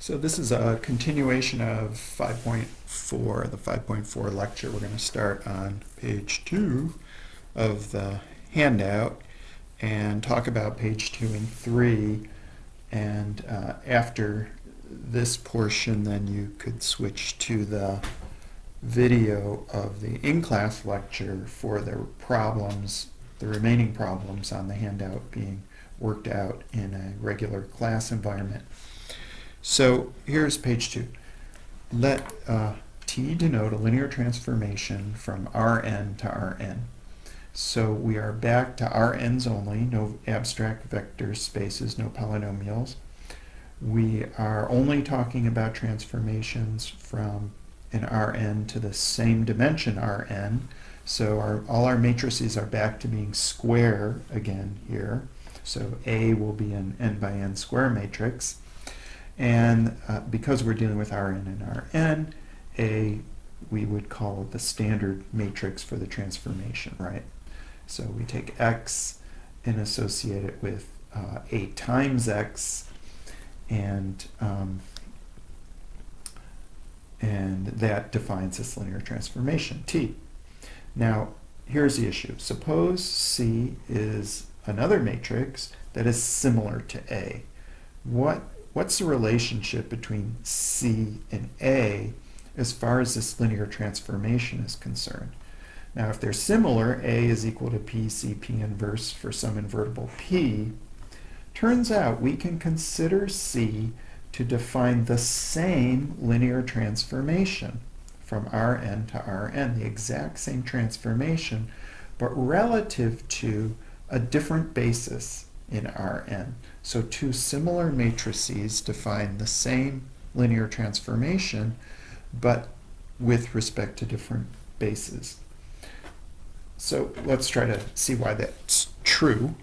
So this is a continuation of 5.4, the 5.4 lecture. We're going to start on page 2 of the handout and talk about page 2 and 3. And after this portion, then you could switch to the video of the in-class lecture for the problems, the remaining problems on the handout being worked out in a regular class environment. So here's page 2. Let T denote a linear transformation from Rn to Rn. So we are back to Rn's only, no abstract vector spaces, no polynomials. We are only talking about transformations from an Rn to the same dimension Rn. So all our matrices are back to being square again here. So A will be an n by n square matrix. And because we're dealing with Rn and Rn, A we would call the standard matrix for the transformation, right? So we take X and associate it with A times X, and that defines this linear transformation, T. Now, here's the issue. Suppose C is another matrix that is similar to A. What's the relationship between C and A as far as this linear transformation is concerned? Now, if they're similar, A is equal to P, C, P inverse for some invertible P. Turns out we can consider C to define the same linear transformation from Rn to Rn, the exact same transformation, but relative to a different basis in Rn. So two similar matrices define the same linear transformation, but with respect to different bases. So let's try to see why that's true.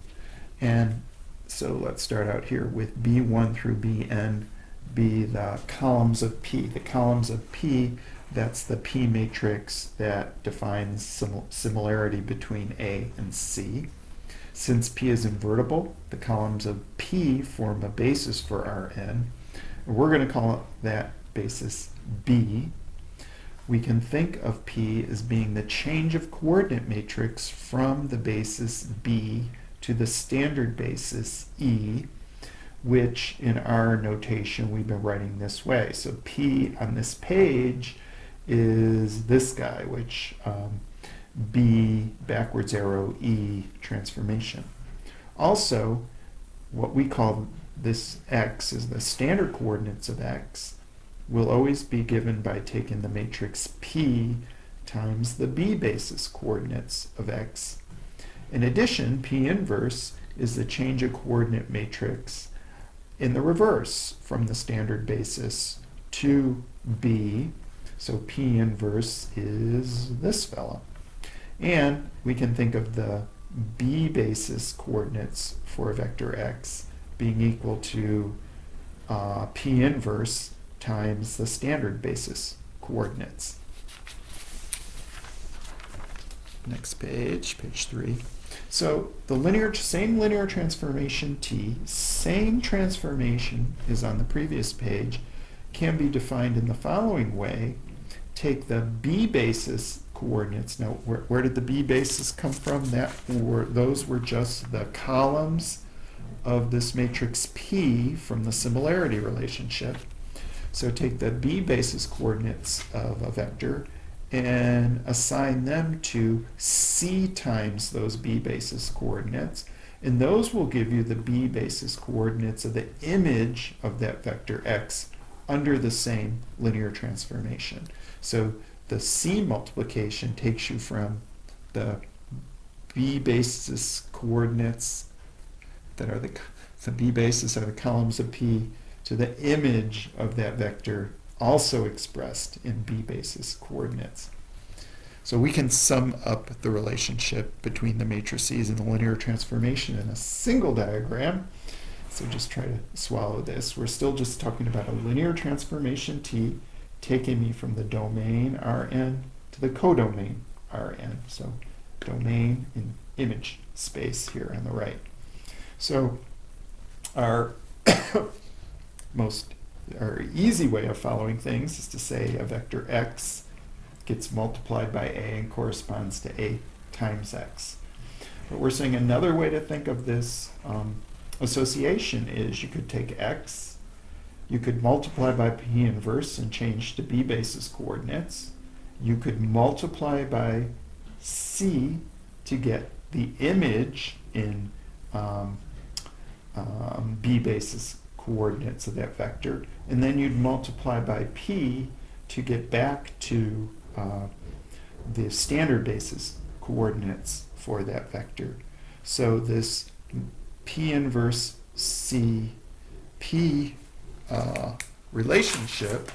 And so let's start out here with B1 through Bn be the columns of P. The columns of P, that's the P matrix that defines similarity between A and C. Since P is invertible, the columns of P form a basis for Rn. We're going to call that basis B. We can think of P as being the change of coordinate matrix from the basis B to the standard basis E, which in our notation we've been writing this way. So P on this page is this guy, which B backwards arrow E transformation. Also, what we call this X is the standard coordinates of X will always be given by taking the matrix P times the B basis coordinates of X. In addition, P inverse is the change of coordinate matrix in the reverse from the standard basis to B. So P inverse is this fellow. And we can think of the B basis coordinates for a vector X being equal to P inverse times the standard basis coordinates. Next page, page 3. So the same linear transformation T, same transformation is on the previous page, can be defined in the following way. Take the B basis coordinates. Now, where did the B basis come from? Those were just the columns of this matrix P from the similarity relationship. So take the B basis coordinates of a vector and assign them to C times those B basis coordinates. And those will give you the B basis coordinates of the image of that vector X under the same linear transformation. So the C multiplication takes you from the B basis coordinates that are the B basis are the columns of P to the image of that vector also expressed in B basis coordinates. So we can sum up the relationship between the matrices and the linear transformation in a single diagram. So just try to swallow this. We're still just talking about a linear transformation T taking me from the domain Rn to the codomain Rn. So domain and image space here on the right. So our most or easy way of following things is to say a vector x gets multiplied by a and corresponds to a times x. But we're saying another way to think of this association is you could take x, you could multiply by p inverse and change to b basis coordinates. You could multiply by c to get the image in b basis coordinates of that vector, and then you'd multiply by p to get back to the standard basis coordinates for that vector. So this p inverse c p relationship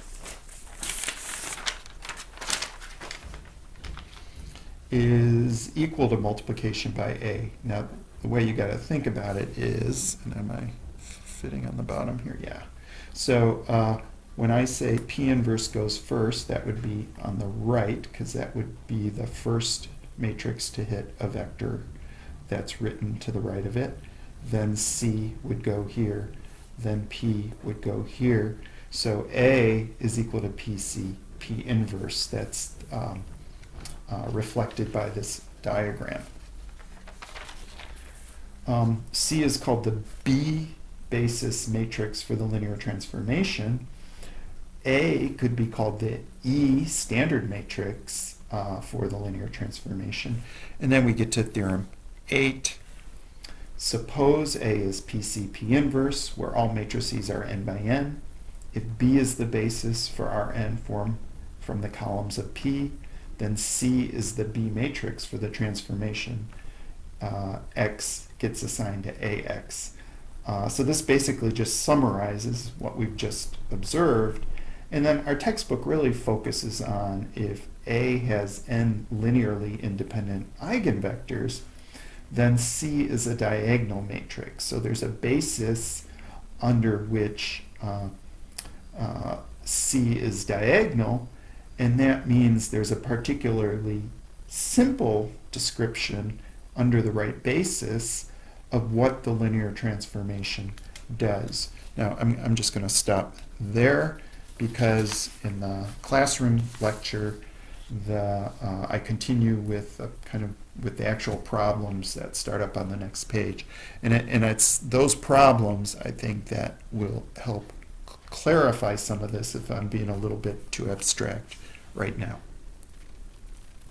is equal to multiplication by a. Now, the way you got to think about it is, and am I fitting on the bottom here? Yeah. So when I say p inverse goes first, that would be on the right, because that would be the first matrix to hit a vector that's written to the right of it. Then c would go here. Then p would go here. So a is equal to pc, p inverse. That's reflected by this diagram. C is called the B basis matrix for the linear transformation. A could be called the E standard matrix for the linear transformation. And then we get to theorem 8. Suppose A is PCP inverse, where all matrices are n by n. If B is the basis for our n form from the columns of P, then C is the B matrix for the transformation. X gets assigned to AX. So this basically just summarizes what we've just observed. And then our textbook really focuses on if A has n linearly independent eigenvectors, then C is a diagonal matrix. So there's a basis under which C is diagonal, and that means there's a particularly simple description under the right basis of what the linear transformation does. Now, I'm just going to stop there, because in the classroom lecture, I continue with with the actual problems that start up on the next page, and it's those problems, I think, that will help clarify some of this if I'm being a little bit too abstract right now.